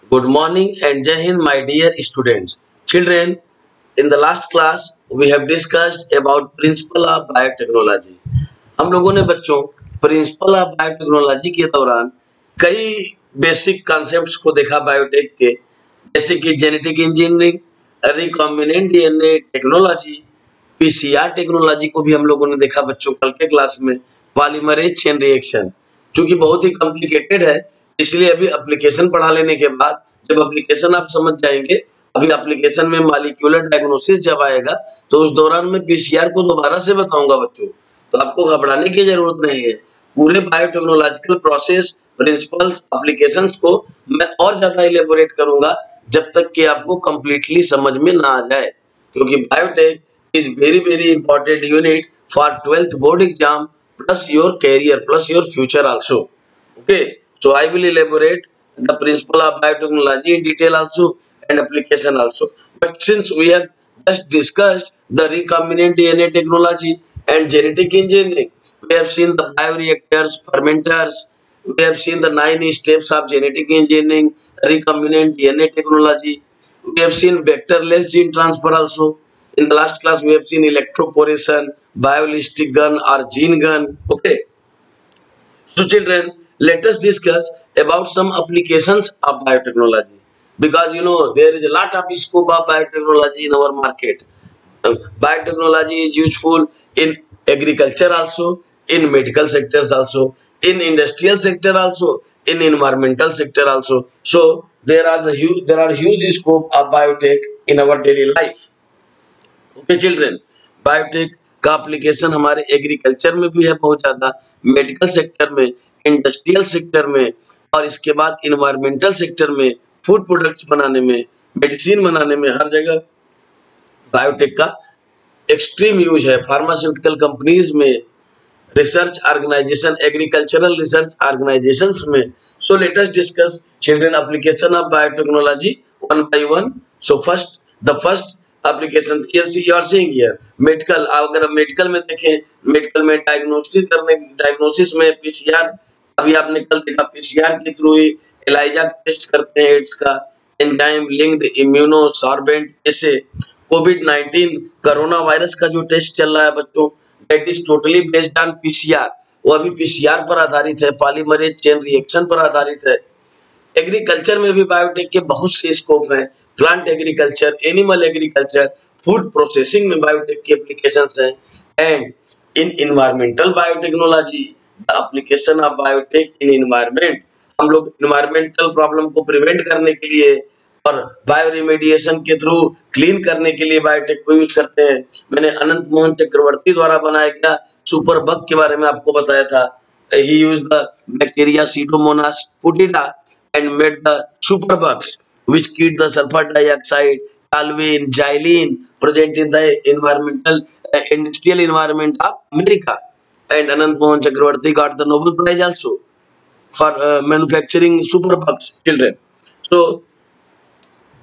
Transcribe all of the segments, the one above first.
Good morning and Jai Hind, my dear students. Children, in the last class, we have discussed about principle of biotechnology. हम लोगों ने बच्चों principle of biotechnology के दौरान कई basic concepts को देखा बायोटेक के, जैसे कि genetic engineering, recombinant DNA technology, PCR technology को भी हम लोगों ने देखा बच्चों कल के क्लास में, पॉलीमरेज चेन रिएक्शन, क्योंकि बहुत ही कॉम्प्लिकेटेड है, इसलिए अभी एप्लीकेशन पढ़ा लेने के बाद जब एप्लीकेशन आप समझ जाएंगे, अभी एप्लीकेशन में मॉलिक्यूलर डायग्नोसिस जब आएगा तो उस दौरान मैं पीसीआर को दोबारा से बताऊंगा बच्चों, तो आपको घबराने की जरूरत नहीं है। पूरे बायोटेक्नोलॉजिकल प्रोसेस, प्रिंसिपल्स, एप्लीकेशंस को मैं और ज्यादा इलेबोरेट करूंगा जब तक कि आपको कंप्लीटली समझ में ना आ जाए, क्योंकि biotech is very important unit for 12th board exam plus your career plus your future also. Okay, so I will elaborate the principle of biotechnology in detail also and application also. But since we have just discussed the recombinant DNA technology and genetic engineering, we have seen the bioreactors, fermenters, we have seen the 9 steps of genetic engineering, recombinant DNA technology. We have seen vectorless gene transfer also. In the last class, we have seen electroporation, biolistic gun or gene gun. Okay. So children, let us discuss about some applications of biotechnology, because there is a lot of scope of biotechnology in our market. Biotechnology is useful in agriculture also, in medical sectors also, in industrial sector also, in environmental sector also. So there are huge scope of biotech in our daily life. Okay children, biotech का application हमारे agriculture में भी है बहुत ज्यादा, medical sector में, industrial sector में, और इसके बाद इन्वायरमेंटल सेक्टर में, फूड प्रोडक्ट्स बनाने में, मेडिसिन बनाने में, हर जगह बायोटेक का एक्सट्रीम यूज है। फार्मास्यूटिकल कंपनीज में, research organisation, agricultural research organisations में। So let us discuss children application of biotechnology one by one. So the first applications you are seeing here medical. अगर हम मेडिकल में देखें, medical में diagnosis में PCR, अभी आपने कल देखा पीसीआर के थ्रू ही एलाइजा टेस्ट करते हैं एड्स का, एंजाइम लिंक्ड इम्यूनोसॉर्बेंट, ऐसे कोविड-19 कोरोना वायरस का जो टेस्ट चल रहा है बच्चों, that is totally based on PCR. वो अभी पीसीआर पर आधारित है, पॉलीमरेज चेन रिएक्शन पर आधारित है। एग्रीकल्चर में भी बायोटेक के बहुत से स्कोप हैं, plant agriculture, animal agriculture, food processing में बायोटेक की एप्लीकेशंस हैं। And in environmental biotechnology, the application of biotech in environment, हम लोग एनवायरमेंटल प्रॉब्लम को प्रिवेंट करने के लिए और बायो रिमेडिएशन के थ्रू क्लीन करने के लिए बायोटेक को यूज करते हैं। मैंने अनंत मोहन चक्रवर्ती द्वारा बनाया गया सुपर बग के बारे में आपको बताया था। He used the bacteria Pseudomonas putida and made the superbugs which killed the sulfur dioxide, toluene, xylene present in the industrial environment of America. And Anant Mohan Chakravarti got the Nobel Prize also for manufacturing superbugs, children. So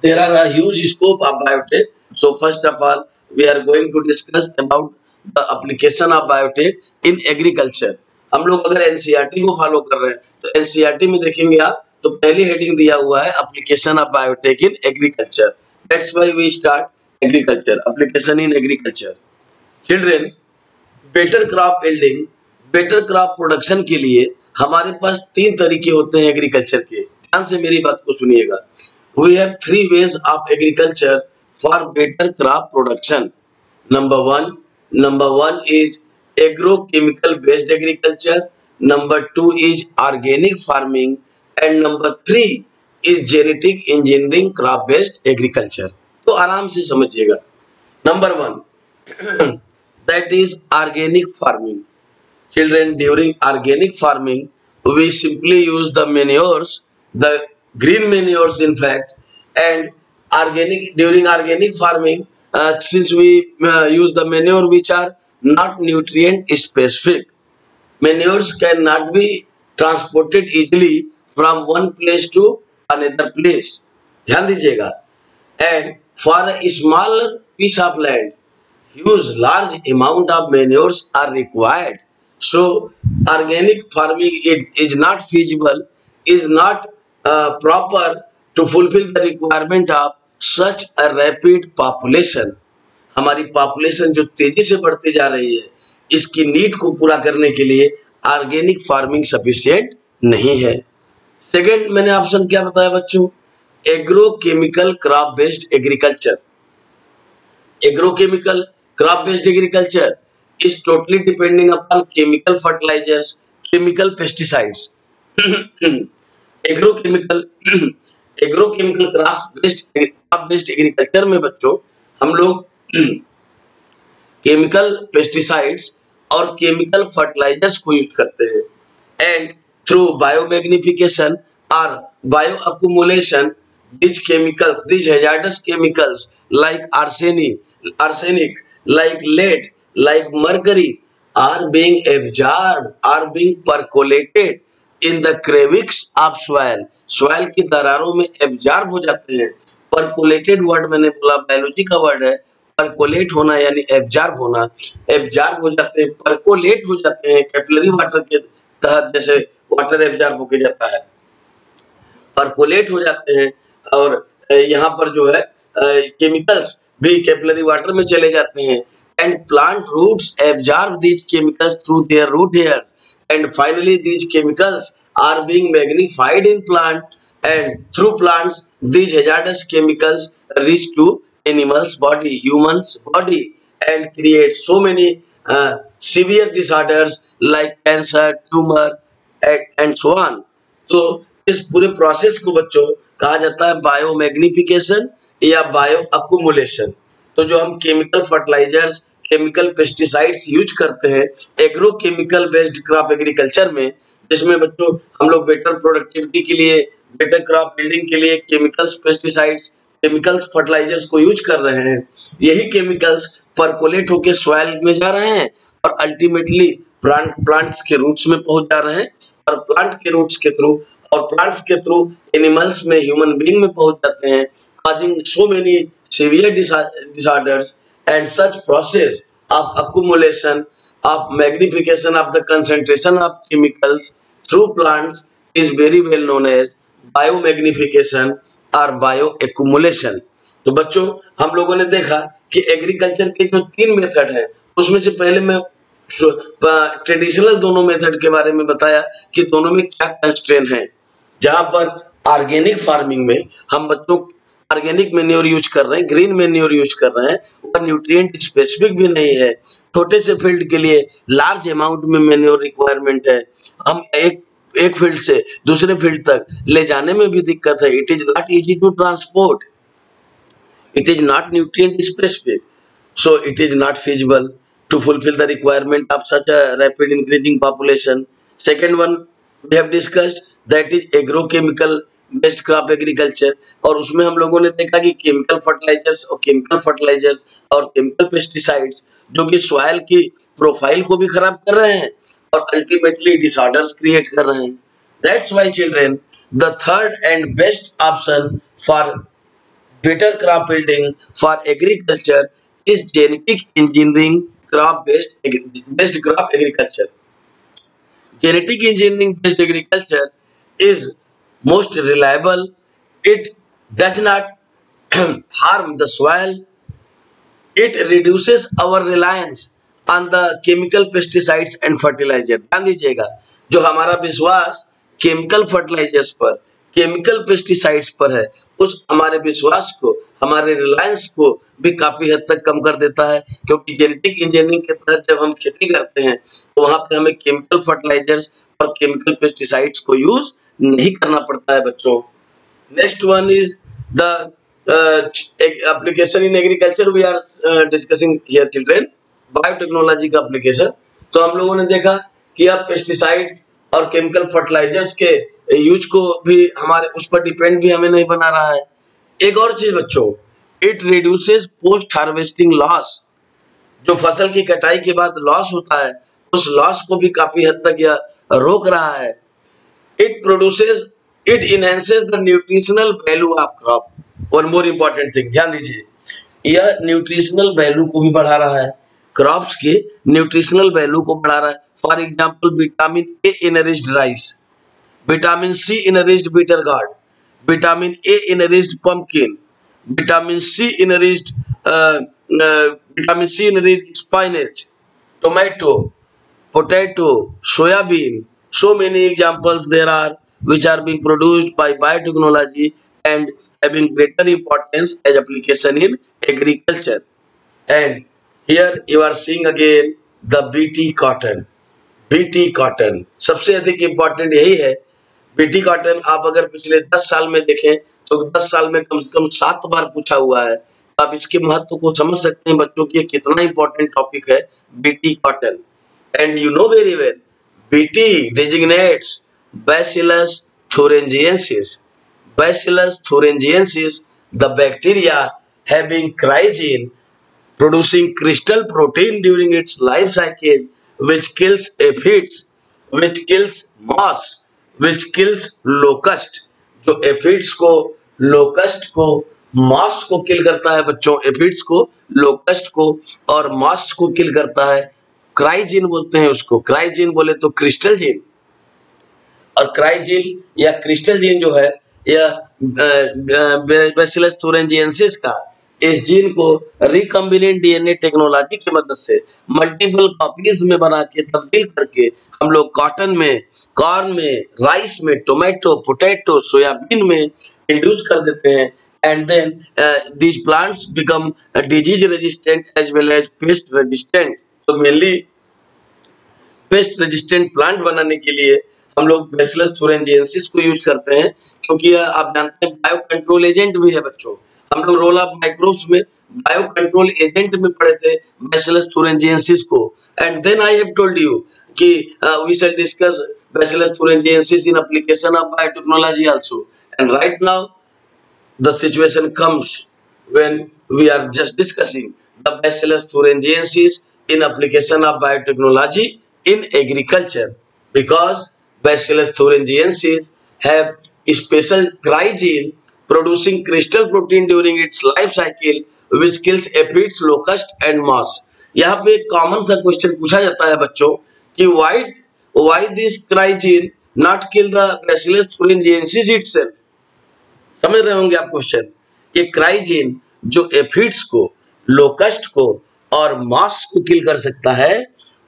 there are a huge scope of biotech. So first of all, we are going to discuss about the application of biotech in agriculture. हम लोग अगर NCERT को follow कर रहे हैं तो NCERT में देखेंगे आप, तो पहली हेडिंग दिया हुआ है application of biotech in agriculture. That's why we start agriculture, application in agriculture. Children, better crop yielding, better crop production के लिए हमारे पास 3 तरीके होते हैं एग्रीकल्चर के। ध्यान से मेरी बात को सुनिएगा। We have 3 ways of agriculture for better crop production. Number one is agrochemical based agriculture. Number 2 is organic farming, and number 3 is genetic engineering crop based agriculture. तो आराम से समझिएगा। Number 1 that is organic farming. Children, during organic farming, we simply use the manures, the green manures in fact, and during organic farming, since we use the manure which are not nutrient specific, manures cannot be transported easily from one place to another place. ध्यान दीजिएगा। And for a smaller piece of land, huge large amount of manures are required. So organic farming is not feasible, is not proper to fulfil the requirement of such a rapid population, हमारी population जो तेजी से बढ़ती जा रही है, इसकी need को पूरा करने के लिए ऑर्गेनिक फार्मिंग सफिशिएंट नहीं है। सेकेंड मैंने ऑप्शन क्या बताया बच्चों, agrochemical crop based agriculture. Agrochemical crop-based agriculture is totally depending upon chemical fertilizers, chemical pesticides. Agrochemical agrochemical crop-based agriculture में बच्चों हम लोग केमिकल पेस्टिसाइड्स और केमिकल फर्टिलाइजर्स को यूज करते हैं, एंड थ्रू बायोमैग्निफिकेशन और bio accumulation these hazardous chemicals like arsenic, like lead, like mercury are being absorbed, are being percolated in the crevices of soil. soil की दरारों में absorb हो जाते हैं। परकोलेटेड वर्ड मैंने बोला, बायोलॉजी का वर्ड है। परकोलेट होना यानी एब्जॉर्ब होना, एब्जॉर्ब हो जाते हैं, परकोलेट हो जाते हैं कैपिलरी वाटर के तहत, जैसे वाटर एब्जॉर्ब होके जाता है, परकोलेट हो जाते हैं। और यहाँ पर जो है केमिकल्स भी कैपिलरी वाटर में चले जाते हैं, and plant roots absorb these chemicals through their root hairs, and finally these chemicals are being magnified in plant, and through plants these hazardous chemicals reach to animals body, humans body, and create so many severe disorders like cancer, tumour and so on. तो इस पूरे process को बच्चों कहा जाता है biomagnification या bio accumulation. तो जो हम chemical fertilizers, chemical pesticides use करते हैं एग्रोकेमिकल बेस्ड क्रॉप एग्रीकल्चर में, जिसमें बच्चों हम लोग बेटर प्रोडक्टिविटी के लिए, बेटर क्रॉप बिल्डिंग के लिए केमिकल्स, पेस्टिसाइड्स, केमिकल्स, फर्टिलाइजर्स को यूज कर रहे हैं, यही केमिकल्स परकोलेट होकर सॉइल में जा रहे हैं और अल्टीमेटली प्लांट्स के रूट्स में पहुंच जा रहे हैं, और प्लांट के रूट्स के थ्रू और प्लांट्स के थ्रू एनिमल्स में, ह्यूमन बीइंग में पहुंच जाते हैं, causing so many severe disorders, and such process of accumulation of magnification of the concentration of chemicals through plants is very well known as biomagnification or bioaccumulation। तो बच्चों हम लोगों ने देखा कि एग्रीकल्चर के जो 3 मेथड हैं, उसमें से पहले मैं ट्रेडिशनल दोनों मेथड के बारे में बताया कि दोनों में क्या कंस्ट्रेंट है। जहां पर ऑर्गेनिक फार्मिंग में हम बच्चों ऑर्गेनिक मैन्योर यूज कर रहे हैं, ग्रीन मैन्योर यूज कर रहे हैं, और न्यूट्रिएंट स्पेसिफिक भी नहीं है, छोटे से फील्ड के लिए लार्ज अमाउंट में मैन्योर रिक्वायरमेंट है, हम एक फील्ड से दूसरे फील्ड तक ले जाने में भी दिक्कत है, it is not easy to transport, it is not nutrient specific, so it is not feasible to fulfill the requirement of such a rapid increasing population. Second one we have discussed, that is agrochemical based crop agriculture, और उसमें हम लोगों ने देखा कि chemical fertilizers और chemical pesticides जो कि सॉइल की प्रोफाइल को भी खराब कर रहे हैं और अल्टीमेटली डिसऑर्डर्स क्रिएट कर रहे हैं। That's why children, the third and best option for better crop building for agriculture is genetic engineering based crop agriculture. Genetic engineering based agriculture is most reliable. It does not harm the soil. It reduces our reliance on the chemical pesticides and fertilizer. ध्यान दीजिएगा, जो हमारा विश्वास chemical fertilisers पर, chemical pesticides पर है, उस हमारे विश्वास को, हमारे रिलायंस को भी काफी हद तक कम कर देता है, क्योंकि जेनेटिक इंजीनियरिंग के तहत जब हम खेती करते हैं तो वहां पे हमें केमिकल फर्टिलाइजर्स और केमिकल पेस्टिसाइड्स को यूज नहीं करना पड़ता है बच्चों। Next one is the application in agriculture we are discussing here children, biotechnology का एप्लीकेशन। तो हम लोगों ने देखा कि अब पेस्टिसाइड्स और केमिकल फर्टिलाइजर्स के यूज को भी हमारे उस पर डिपेंड भी हमें नहीं बना रहा है। एक और चीज बच्चों, it reduces post harvesting loss, जो फसल की कटाई के बाद लॉस होता है उस लॉस को भी काफी हद तक यह रोक रहा है। It enhances the nutritional value of crop. One more important thing, ध्यान दीजिए, यह न्यूट्रिशनल वैल्यू को भी बढ़ा रहा है, क्रॉप्स के न्यूट्रिशनल वैल्यू को बढ़ा रहा है। For example vitamin A enriched rice, vitamin C enriched bitter gourd, vitamin A enriched pumpkin, vitamin C enriched vitamin C enriched spinach, tomato, potato, soybean. So many examples there are which are being produced by biotechnology and having greater importance as application in agriculture. And here you are seeing again the BT cotton. BT cotton सबसे अधिक important यही है। BT cotton आप अगर पिछले 10 साल में देखें तो 10 साल में कम से कम 7 बार पूछा हुआ है। आप इसके महत्व को समझ सकते हैं बच्चों की कितना इंपॉर्टेंट टॉपिक है BT cotton. And you know very well BT designates Bacillus thuringiensis. Bacillus thuringiensis, the bacteria having crygine producing crystal protein during its life cycle, which kills aphids, which kills moths, which kills locust. जो aphids को, locust को, moss को किल करता है बच्चों, aphids को, locust को और मॉस को किल करता है। क्राइजिन बोलते हैं उसको, क्राइजिन बोले तो क्रिस्टल जीन। और क्राइजिन या क्रिस्टल जीन जो है यह बैसिलस thuringiensis का इस जीन को रिकम्बिनेंट डीएनए टेक्नोलॉजी की मदद से मल्टीपल कॉपीज में बना के तब्दील करके हम लोग कॉटन में, कॉर्न में, राइस में, टोमेटो, पोटैटो, सोयाबीन में इंड्यूस कर देते हैं। And then these plants become disease resistant as well as pest resistant. तो मेनली पेस्ट रेजिस्टेंट प्लांट बनाने के लिए हम लोग बैसिलस thuringiensis को यूज करते हैं, क्योंकि आप जानते हैं बायो कंट्रोल एजेंट भी है बच्चों। हम लोग रोल ऑफ माइक्रोब्स में बायो कंट्रोल एजेंट में पढ़े थे बैसिलस thuringiensis को। And then I have told you कि we shall discuss Bacillus thuringiensis in application of biotechnology also. And right now the situation comes when we are just discussing the Bacillus thuringiensis in application of biotechnology in agriculture, because Bacillus thuringiensis have special crygine producing crystal protein during its life cycle which kills aphids, locust and moths. यहाँ पे एक common सा question पूछा जाता है बच्चों कि why this crygine not kill the Bacillus thuringiensis itself? समझ रहे होंगे आप क्वेश्चन। ये क्राइजिन जो एफिड्स को, लोकस्ट को और मॉस को किल कर सकता है,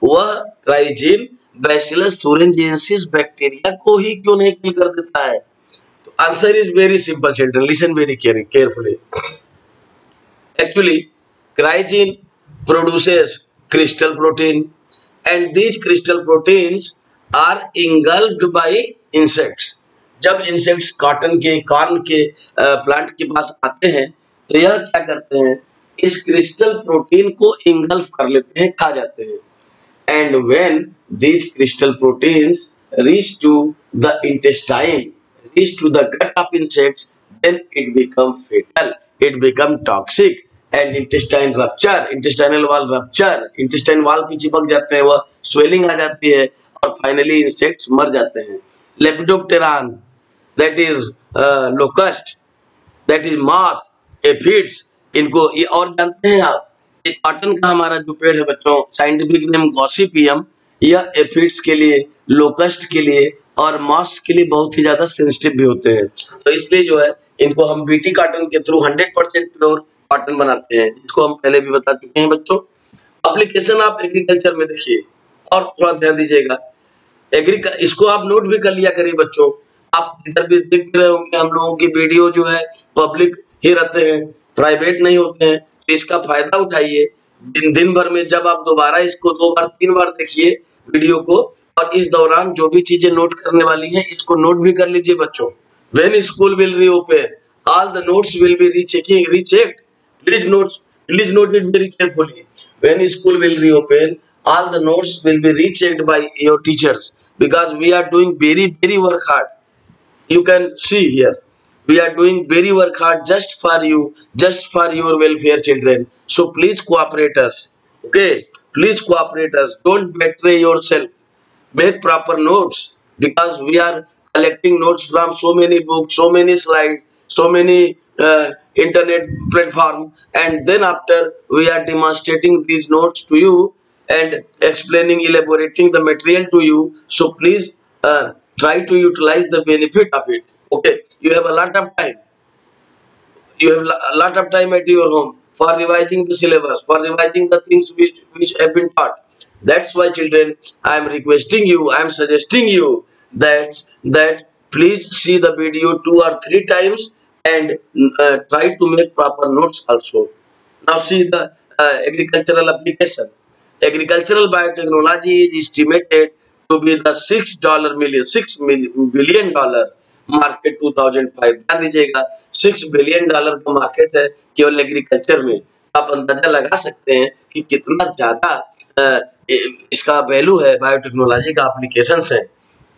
वह क्राइजिन बैसिलस thuringiensis बैक्टीरिया को ही क्यों नहीं किल कर देता है? तो answer is very simple children, listen very carefully. Actually cry gene produces crystal protein and these crystal proteins are engulfed by insects. जब इंसेक्ट्स कॉटन के, कॉर्न के प्लांट के पास आते हैं तो यह क्या करते हैं, इस क्रिस्टल प्रोटीन को इंगल्फ कर लेते हैं, खा जाते हैं। And when these crystal proteins reach to the intestine, reach to the gut of insects, then it become fatal, it become toxic and intestine rupture, intestinal wall rupture, intestine wall पे चिपक जाते हैं, वह स्वेलिंग आ जाती है और finally insects मर जाते हैं। लेपिडोप्टेरॉन, that is locust, that is moth, aphids, इनको ये और जानते हैं आप, ये कॉटन का हमारा जो पेड़ है बच्चों, साइंटिफिक नेम गॉसिपियम, यह एफिड्स के लिए, लोकस्ट के लिए और मॉस के लिए बहुत ही ज्यादा सेंसिटिव भी होते हैं। तो इसलिए जो है इनको हम बीटी कॉटन के थ्रू 100% प्योर कॉटन बनाते हैं, जिसको हम पहले भी बता चुके हैं बच्चों। एप्लीकेशन आप एग्रीकल्चर में देखिए और थोड़ा ध्यान दीजिएगा, इसको आप नोट भी कर लिया करिए बच्चों। आप इधर भी देख रहे होंगे हम लोगों की वीडियो जो है पब्लिक ही रहते हैं, प्राइवेट नहीं होते हैं, तो इसका फायदा उठाइए। दिन भर में जब आप दोबारा इसको 2 बार 3 बार देखिए वीडियो को, और इस दौरान जो भी चीजें नोट करने वाली हैं इसको नोट भी कर लीजिए बच्चों। When school will reopen, all the notes will be rechecked. Please note it very carefully. When school will reopen, all the notes will be rechecked by your teachers, because we are doing very work hard. You can see here, we are doing very work hard just for you, just for your welfare children. So please cooperate us, okay? Please cooperate us, don't betray yourself, make proper notes, because we are collecting notes from so many books, so many slides, so many internet platform, and then after we are demonstrating these notes to you and explaining, elaborating the material to you. So please try to utilize the benefit of it, Okay, you have a lot of time. You have a lot of time at your home for revising the syllabus, for revising the things which have been taught. That's why, children, I am requesting you, I am suggesting you that please see the video 2 or 3 times and try to make proper notes also. Now see the agricultural application. Agricultural biotechnology is estimated to be the $6 billion market 2005। ध्यान दीजिएगा, $6 billion का market है केवल agriculture में। आप अंदाजा लगा सकते हैं कि कितना ज्यादा इसका वैल्यू है, बायोटेक्नोलॉजी का एप्लीकेशन है।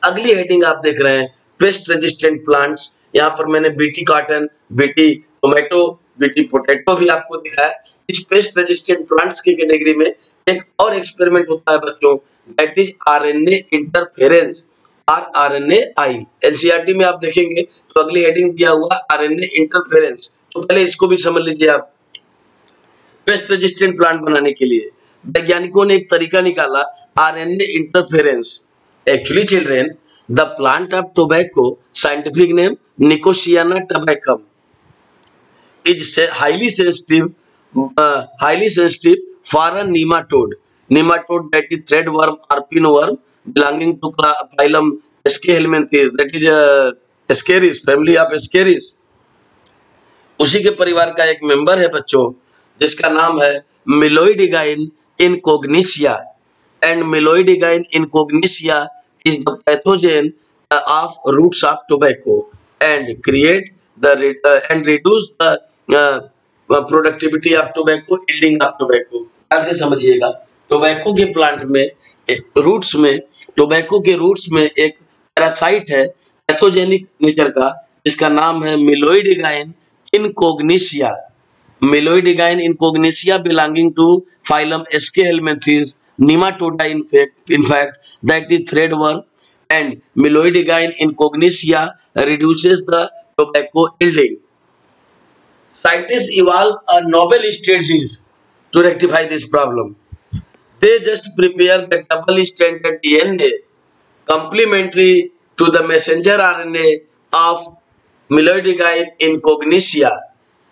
अगली हेडिंग आप देख रहे हैं, पेस्ट रेजिस्टेंट प्लांट्स। यहाँ पर मैंने BT cotton, BT tomato, BT potato भी आपको दिखाया। इस पेस्ट रेजिस्टेंट प्लांट्स की कैटेगरी में एक और एक्सपेरिमेंट होता है बच्चों, that is RNA interference, RNAi। NCERT में आप देखेंगे तो अगली हेडिंग दिया हुआ आरएनए इंटरफेरेंस। तो पहले इसको भी समझ लीजिए आप। पेस्ट रेजिस्टेंट प्लांट बनाने के लिए वैज्ञानिकों ने एक तरीका निकाला, RNA interference. Actually children, the plant of tobacco, scientific name निकोसियाना tabacum, is highly sensitive for a nematode that is threadworm or pinworm belonging to phylum Aschelanthes, that is Ascaris, family of Ascaris। उसी के परिवार का एक member है बच्चों, जिसका नाम है Meloidogyne इनकोग्निशिया, and मिलोइडिगाइन इनकोग्निशिया is the pathogen of roots of tobacco and create the and reduce the productivity of tobacco, yielding of tobacco. ऐसे समझिएगा, टोबैको के प्लांट में रूट्स में, टोबैको के रूट्स में एक पैरासाइट है पैथोजेनिक नेचर का, जिसका नाम है Meloidogyne incognita. Meloidogyne incognita belonging to phylum Aschelminthes, nematoda in fact that is threadworm, and Miloidigain incognita reduces the tobacco yielding. Scientists evolve a novel strategies to rectify this problem. They just prepare the double-stranded DNA complementary to the messenger RNA of Miloidigain incognita।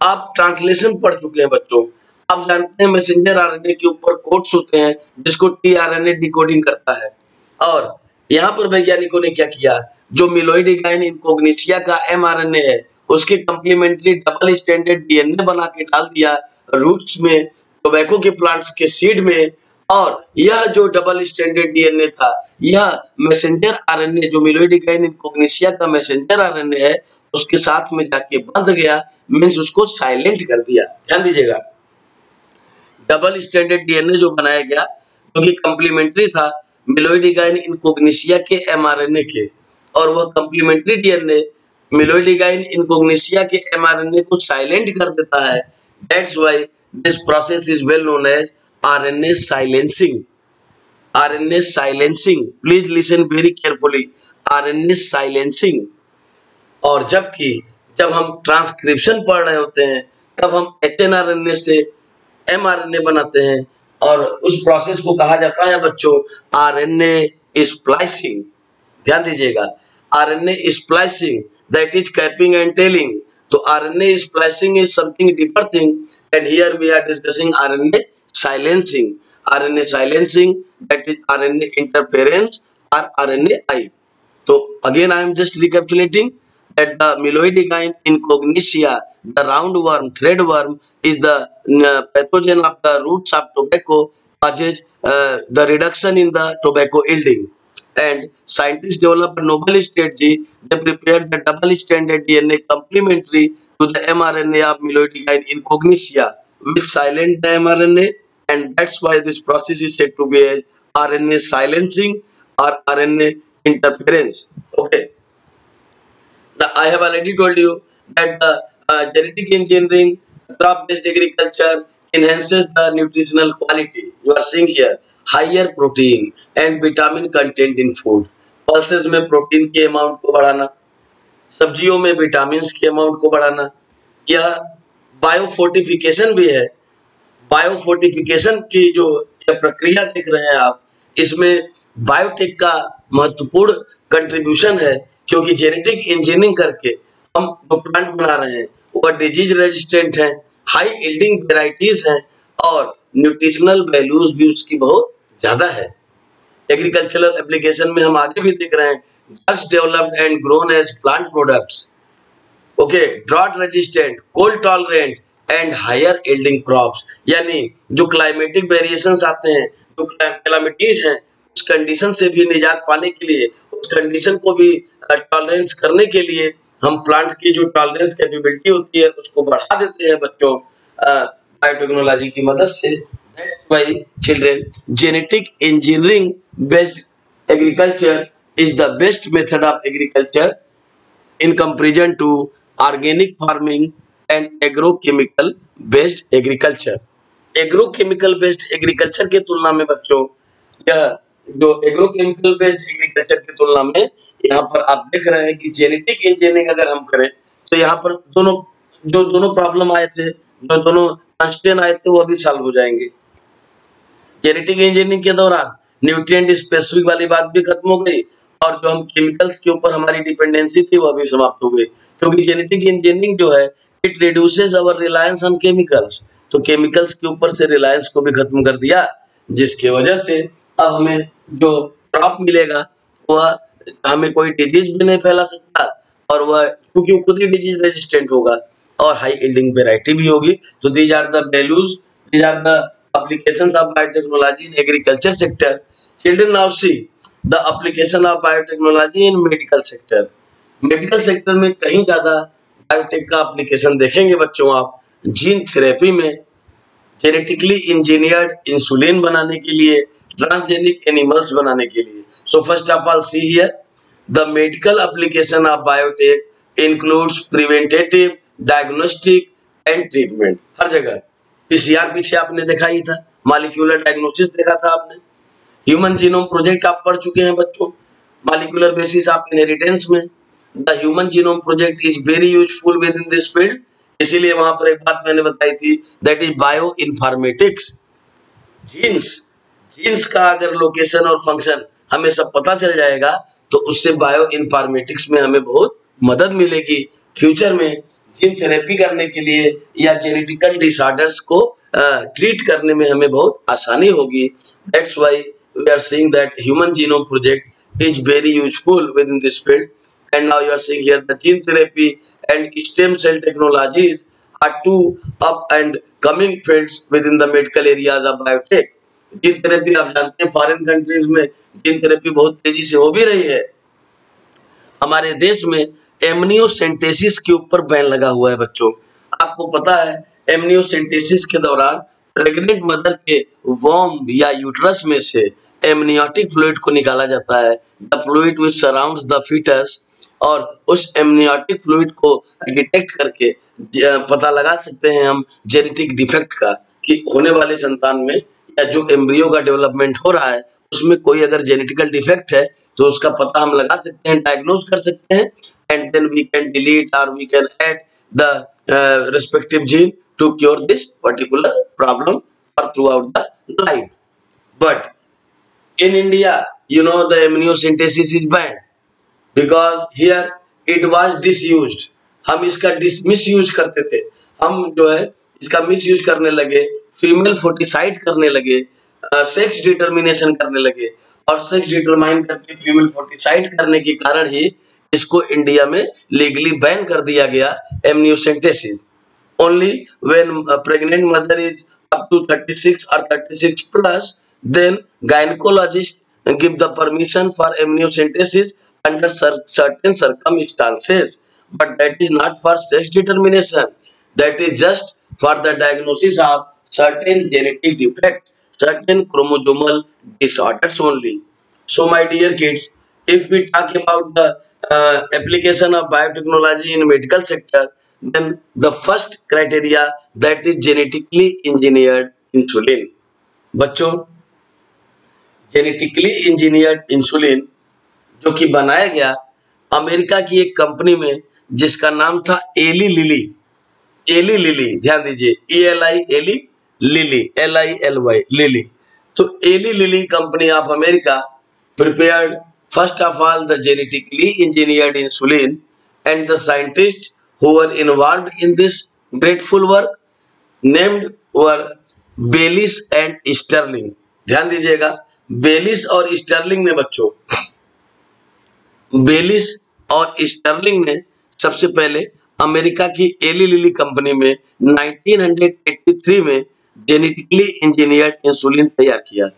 आप translation पढ़ चुके हैं बच्चों, आप जानते हैं messenger RNA के ऊपर कोड्स होते हैं जिसको टीआरएनए डिकोडिंग करता है। और यहाँ पर वैज्ञानिकों ने क्या किया, जो मिलोइडिगाइन इनकोग्निटिया का एमआरएनए है उसके कम्प्लीमेंट्री डबल स्टैंडर्ड डीएनए बना के डाल दिया रूट्स में, टोबैको के प्लांट्स के सीड में। और यह जो डबल स्टैंडर्ड डीएनए था, यह मैसेंजर आरएनए जो मिलोइडिगाइन इनकोग्निटिया का मैसेंजर आरएनए है उसके साथ में जाके बंध गया, मीन्स उसको साइलेंट कर दिया। ध्यान दीजिएगा, डबल स्टैंडर्ड डीएनए जो बनाया गया जो कि कम्प्लीमेंट्री था मिलोइडिगाइन इनकोग्निटिया के एमआरएनए के, और वह कम्प्लीमेंट्री डीएनए मिलोइडिगाइन इनकोग्निटिया के एमआरएनए को साइलेंट कर देता है। That's why this process is well known as RNA silencing. RNA silencing, please listen very carefully, RNA silencing. और जब हम ट्रांसक्रिप्शन पढ़ रहे होते हैं तब हम एचएनआरएनए से एमआरएनए बनाते हैं, और उस प्रोसेस को कहा जाता है बच्चों आरएनए स्प्लाइसिंग। ध्यान दीजिएगा, RNA splicing that is capping and tailing. तो RNA splicing is something different thing, and here we are discussing RNA silencing. RNA silencing that is RNA interference और आरएनएआई। तो again I am just recapitulating that the Miloidigain incognita, the roundworm, threadworm, is the pathogen of the roots of tobacco, causes the reduction in the tobacco yielding. And scientists developed a novel strategy. They prepared the double-stranded DNA complementary to the mRNA of Miloidigain incognita, which silent the mRNA, and that's why this process is said to be as RNA silencing or RNA interference. Okay. Now, I have already told you that the genetic engineering, crop-based agriculture enhances the nutritional quality. You are seeing here higher protein and vitamin content in food. Pulses में protein के amount को बढ़ाना, सब्जियों में vitamin के amount को बढ़ाना, यह बायोफोर्टिफिकेशन भी है। बायोफोर्टिफिकेशन की जो प्रक्रिया देख रहे हैं आप, इसमें बायोटेक का महत्वपूर्ण कंट्रीब्यूशन है, क्योंकि जेनेटिक इंजीनियरिंग करके हम जो प्लांट बना रहे हैं वह डिजीज रेजिस्टेंट है, हाई यील्डिंग वेराइटीज हैं और न्यूट्रिशनल वैल्यूज भी उसकी बहुत ज्यादा है। एग्रीकल्चरल एप्लीकेशन में हम आगे भी देख रहे हैं, drugs developed and grown as plant products, okay, drought resistant, cold tolerant and higher yielding crops, यानी जो क्लाइमेटिक वेरिएशंस आते हैं, जो कैलामिटीज हैं, उस कंडीशन से भी निजात पाने के लिए, उस कंडीशन को भी टॉलरेंस करने के लिए हम प्लांट की जो टॉलरेंस कैपेबिलिटी होती है उसको बढ़ा देते हैं बच्चों बायोटेक्नोलॉजी की मदद से। That's why children, genetic engineering based agriculture is the best method of agriculture in comparison to organic farming and agrochemical based agriculture। agrochemical based agriculture के तुलना में बच्चों, यह जो agrochemical based agriculture की तुलना में यहाँ पर आप देख रहे हैं कि जेनेटिक इंजीनियरिंग अगर हम करें तो यहाँ पर दोनों प्रॉब्लम आए थे, जो दोनों कंस्ट्रेंट आए थे वो अभी सॉल्व हो जाएंगे। जेनेटिक इंजीनियरिंग के दौरान न्यूट्रिएंट स्पेसिफिक वाली बात भी खत्म हो गई और जो हम केमिकल्स के ऊपर हमारी डिपेंडेंसी थी वो भी समाप्त हो गई, क्योंकि जेनेटिक इंजीनियरिंग जो है it reduces our reliance on chemicals, तो केमिकल्स के ऊपर से रिलायंस को भी खत्म कर दिया, जिसकी वजह से अब हमें जो क्रॉप मिलेगा वह हमें कोई डिजीज भी नहीं फैला सकता और वह क्योंकि वो खुद ही डिजीज रेजिस्टेंट होगा और हाई यील्डिंग वेराइटी भी होगी। तो these are the values, these are the applications of biotechnology in agriculture sector। Children, now see the application of biotechnology in medical sector। Medical sector में कहीं ज्यादा बायोटेक का application देखेंगे बच्चों आप, जीन थेरेपी में, जेनेटिकली इंजीनियर्ड इंसुलिन बनाने के लिए, ट्रांसजेनिक एनिमल्स बनाने के लिए। So first of all see here the medical application of biotech includes preventative, diagnostic and treatment. हर जगह पीसीआर पीछे आपने देखा ही था, मॉलिक्यूलर डायग्नोसिस देखा था आपने, ह्यूमन जीनोम प्रोजेक्ट आप पढ़ चुके हैं बच्चों, मॉलिक्यूलर बेसिस ऑफ इनहेरिटेंस में। The human genome project is very useful within this field, इसीलिए वहां पर एक बात मैंने बताई थी, that is bioinformatics. Genes का अगर लोकेशन और फंक्शन हमें सब पता चल जाएगा तो उससे बायो इन्फॉर्मेटिक्स में हमें बहुत मदद मिलेगी। फ्यूचर में जीन थेरेपी करने के लिए या जेनेटिकल डिसऑर्डर्स को ट्रीट करने में हमें बहुत आसानी होगी। That's why we are seeing that human genome project is very useful within this field. And now you are seeing here the gene therapy and stem cell technologies are two up and coming fields within the medical areas of biotech. Gene therapy आप जानते हैं foreign countries में gene therapy बहुत तेजी से हो भी रही है। हमारे देश में एमनियोसेंटेसिस के ऊपर बैन लगा हुआ है बच्चों। आपको पता है एमनियोसेंटेसिस के दौरान प्रेग्नेंट मदर के वॉर्म या यूट्रस में से एमनियोटिक फ्लूइड को निकाला जाता है, the fluid which surrounds the foetus, और उस एमनियोटिक फ्लूइड को डिटेक्ट करके पता लगा सकते हैं हम जेनेटिक डिफेक्ट का, कि होने वाले संतान में या जो एम्ब्रियो का डेवलपमेंट हो रहा है उसमें कोई अगर जेनेटिकल डिफेक्ट है तो उसका पता हम लगा सकते हैं, डायग्नोज कर सकते हैं, and then we can delete or we can add the respective gene to cure this particular problem or throughout the life। But in India, you know, the amniocentesis is banned because here it was disused। हम इसका misuse करते थे, हम जो है इसका misuse करने लगे, फीमेल फोर्टिसाइड करने लगे, सेक्स डिटर्मिनेशन करने लगे और सेक्स डिटरमाइन करके फीमेल फोर्टिसाइड करने के कारण ही इसको इंडिया में लीगली बैन कर दिया गया amniocentesis. Only when pregnant mother is up to 36 or 36 plus, then gynecologist give the permission for amniocentesis under certain circumstances, but that is not for sex determination, that is just for the diagnosis of certain genetic defect, certain chromosomal disorders only। So my dear kids, if we talk about the application of biotechnology in medical sector, then the first criteria that is genetically engineered insulin। बच्चों, genetically engineered insulin जो कि बनाया गया America की एक company में जिसका नाम था एली लिली। एली लिली, ध्यान दीजिए, ELI Eli, Lilly LILY Lilly. तो Eli Lilly company of America prepared First of all, the genetically engineered insulin and the scientists who were involved in this grateful work named were Bayliss and Starling. ध्यान दीजिएगा, बेलिस और Stirling ने बच्चों, बेलिस और Stirling ने सबसे पहले अमेरिका की एली लिली कंपनी में 1983 में जेनेटिकली इंजीनियर्ड इंसुलिन तैयार किया।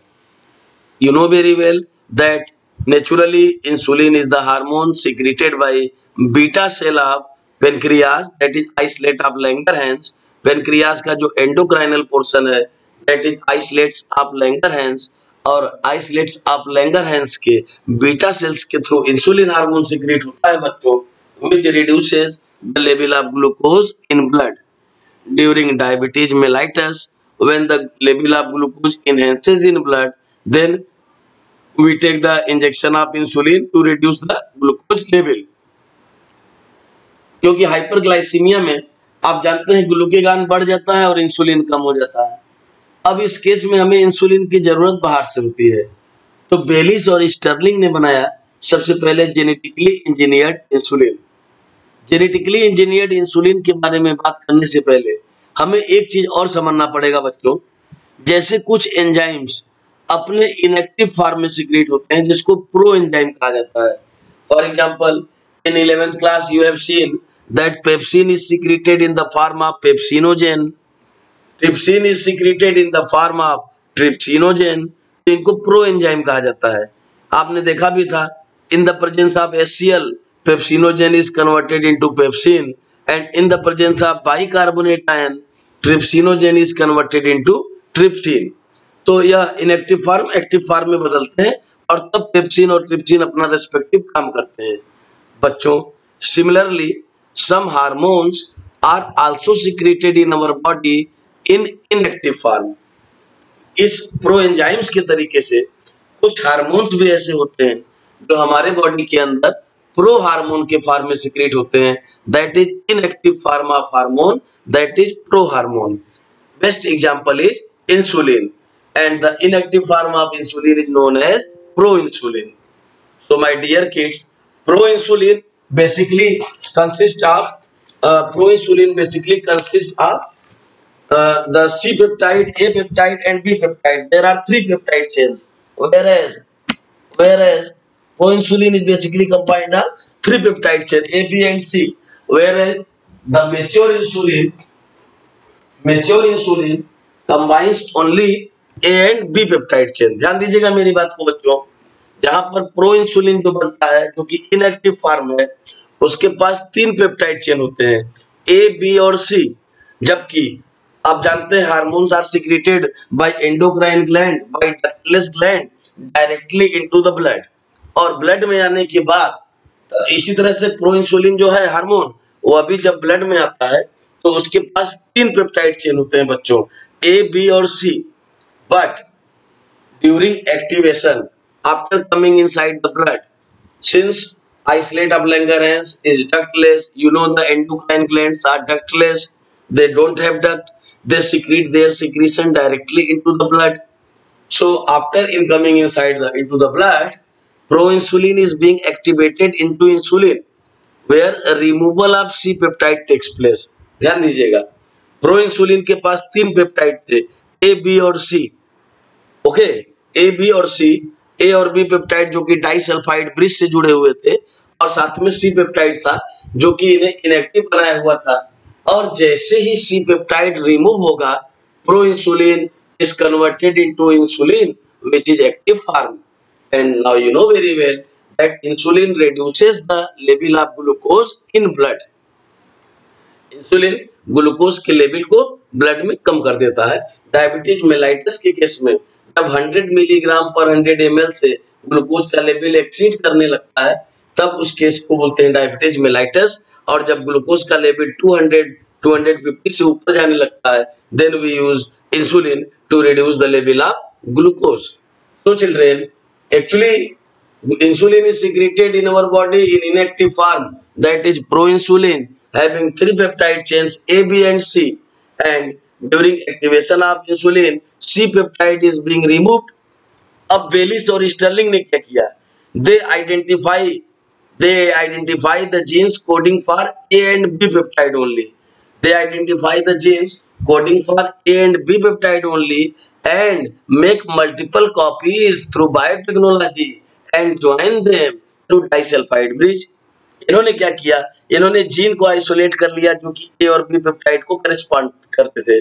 You know very well that naturally insulin is the hormone secreted by beta cell of pancreas, that is isolate of Langerhans। pancreas का जो endocrine portion है that is isolates of Langerhans, और isolates of Langerhans के beta cells के through insulin hormone secrete होता है बच्चों, which reduces the level of glucose in blood during diabetes mellitus। when the level of glucose enhances in blood, then we take the injection of insulin to reduce the glucose level। क्योंकि hyperglycaemia में आप जानते हैं ग्लूकेगान बढ़ जाता है और insulin कम हो जाता है। अब इस केस में हमें इंसुलिन की जरूरत बाहर से होती है, तो बेलिस और स्टर्लिंग ने बनाया सबसे पहले genetically engineered insulin. Genetically engineered insulin के बारे में बात करने से पहले हमें एक चीज और समझना पड़ेगा बच्चों, जैसे कुछ एंजाइम्स अपने इनएक्टिव फॉर्म में सीक्रेट होते हैं जिसको प्रो एंजाइम कहा जाता है। For example, in 11th class you have seen that pepsin is secreted in the form of pepsinogen, trypsin is secreted in the form of trypsinogen. तो इनको प्रो एंजाइम कहा जाता है। आपने देखा भी था, in the presence of HCl pepsinogen is converted into pepsin, and in the presence of bicarbonate ion trypsinogen is converted into trypsin. तो यह इनएक्टिव फॉर्म एक्टिव फॉर्म में बदलते हैं और तब पेप्सिन और ट्रिप्सिन अपना रेस्पेक्टिव काम करते हैं। बच्चों, similarly some hormones are also secreted in our body in inactive form. इस प्रो एंजाइम्स के तरीके से कुछ हार्मोन्स भी ऐसे होते हैं जो हमारे बॉडी के अंदर प्रो हार्मोन के फॉर्म में सीक्रेट होते हैं, that is inactive form of hormone, that is pro hormone. Best example is insulin, and the inactive form of insulin is known as proinsulin। So my dear kids, proinsulin basically consists of the C peptide, A peptide and B peptide। there are 3 peptide chains, whereas proinsulin is basically combined of 3 peptide chains A, B and C, whereas the mature insulin combines only A and B peptide chain. ध्यान दीजिएगा मेरी बात को बच्चों, जहां पर pro insulin जो बनता है जो कि इनएक्टिव फॉर्म है, उसके पास 3 पेप्टाइड चेन होते हैं, ए, बी और सी। जबकि आप जानते हैं hormones are secreted by endocrine gland, by ductless gland directly into the blood, और ब्लड में आने के बाद इसी तरह से प्रो इंसुलिन जो है हार्मोन, वो अभी जब ब्लड में आता है तो उसके पास 3 पेप्टाइड चेन होते हैं बच्चों, ए, बी और सी। But during activation, after coming inside the blood, since isolate of Langerhans is ductless, you know the endocrine glands are ductless, they don't have duct, they secrete their secretion directly into the blood. So after incoming into the blood, proinsulin is being activated into insulin, where a removal of C peptide takes place। ध्यान दीजिएगा, proinsulin के पास 3 peptide थे, ए, B और सी। Okay, ए, B और सी, ए और B peptide जो कि disulphide bridge से जुड़े हुए थे, और साथ में सी पेप्टाइड था जो कि इन्हें इनएक्टिव बनाया हुआ था। और जैसे ही सी पेप्टाइड रिमूव होगा, pro insulin is converted into insulin which is active form. And now you know very well that insulin reduces the level of glucose in blood. Insulin glucose के level को blood में कम कर देता है। Diabetes mellitus के case में जब 100 milligram पर 100 ml से ग्लूकोज का लेवल एक्सीड करने लगता है, तब उस केस को बोलते हैं डायबिटीज मेलाइटस। और जब ग्लूकोज का लेवल 200-250 से ऊपर जाने लगता है, then we use insulin to reduce the level of glucose. So children, actually insulin is secreted in our body in inactive form, that is proinsulin having 3 peptide chains A, B and C, and during activation of insulin C peptide is being removed। अब बेलिस और Stirling ने क्या किया, They identify the genes coding for A and B peptide only. They identify the genes coding for A and B peptide only and make multiple copies through biotechnology and join them through disulfide bridge. इन्होंने क्या किया, इन्होंने gene को isolate कर लिया जो कि ए और बी पेप्टाइड को करस्पॉन्ड करते थे,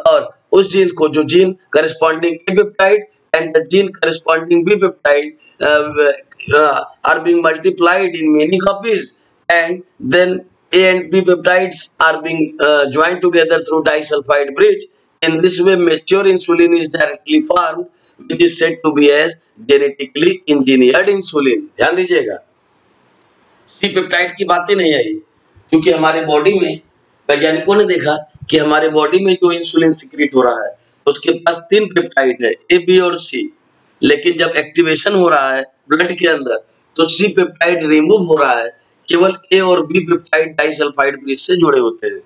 और उस जीन को जो gene corresponding A peptide and the gene corresponding B peptide are being multiplied in many copies, and then A and B peptides are being joined together through disulfide bridge. In this way, mature insulin is directly formed, which is said to be as genetically engineered insulin. ध्यान दीजिएगा, C peptide की बातें नहीं आई, क्योंकि हमारे body में वैज्ञानिकों ने देखा कि हमारे बॉडी में जो इंसुलिन सिक्रीट हो रहा है उसके पास 3 पेप्टाइड है, ए बी और सी, लेकिन जब एक्टिवेशन हो रहा है ब्लड के अंदर तो सी पेप्टाइड रिमूव हो रहा है, केवल ए और बी पेप्टाइड डाइसल्फाइड ब्रिज से जुड़े होते हैं।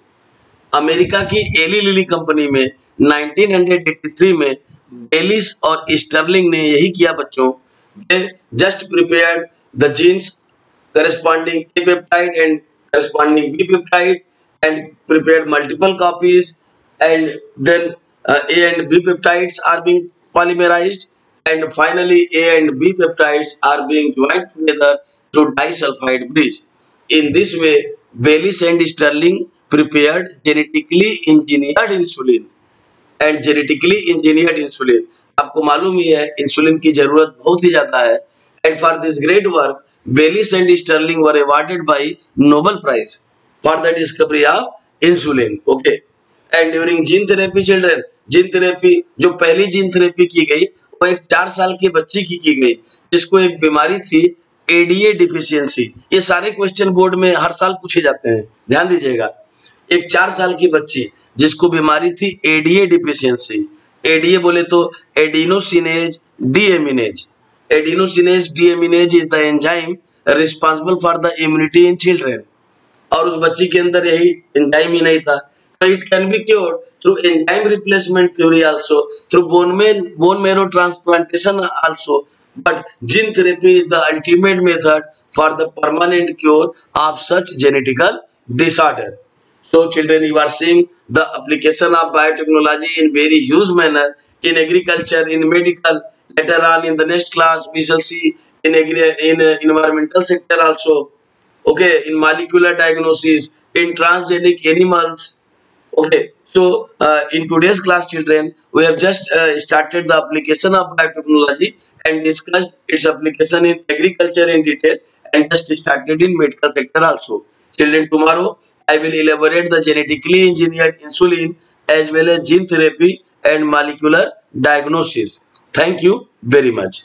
अमेरिका की एली लिली कंपनी में 1983 में बेलिस और स्टर्लिंग ने यही किया बच्चों। They just prepared the genes corresponding A peptide and corresponding B peptide and prepared multiple copies, and then A and B peptides are being polymerized, and finally A and B peptides are being joined together through disulfide bridge. In this way, Baylis and Sterling prepared genetically engineered insulin. And genetically engineered insulin, आपको मालूम ही है insulin की जरूरत बहुत ही ज्यादा है, and for this great work Bayliss and Starling were awarded by Nobel prize for the discovery of insulin. Okay, and during gene therapy children, gene therapy जो पहली जीन थेरेपी की गई वो एक 4 साल के बच्ची की गई जिसको एक बीमारी थी एडीए डिफिशियंसी। ये सारे क्वेश्चन बोर्ड में हर साल पूछे जाते हैं, ध्यान दीजिएगा। एक 4 साल की बच्ची जिसको बीमारी थी एडीए डिफिशियंसी, एडीए बोले तो adenosine deaminase. Adenosine deaminase is the enzyme responsible for the immunity in children, और उस बच्ची के अंदर यही एंजाइम ही नहीं था, तो it can be cured through enzyme replacement theory also, through bone marrow transplantation also, but gene therapy is the ultimate method for the permanent cure of such genetical disorder. So children, you are seeing the application of biotechnology in very huge manner in agriculture, in medical. Later on in the next class we shall see in environmental sector also. Okay, in molecular diagnosis, in transgenic animals. Okay, so in today's class children, we have just started the application of biotechnology and discussed its application in agriculture in detail, and just started in medical sector also. Children, tomorrow I will elaborate the genetically engineered insulin as well as gene therapy and molecular diagnosis. Thank you very much.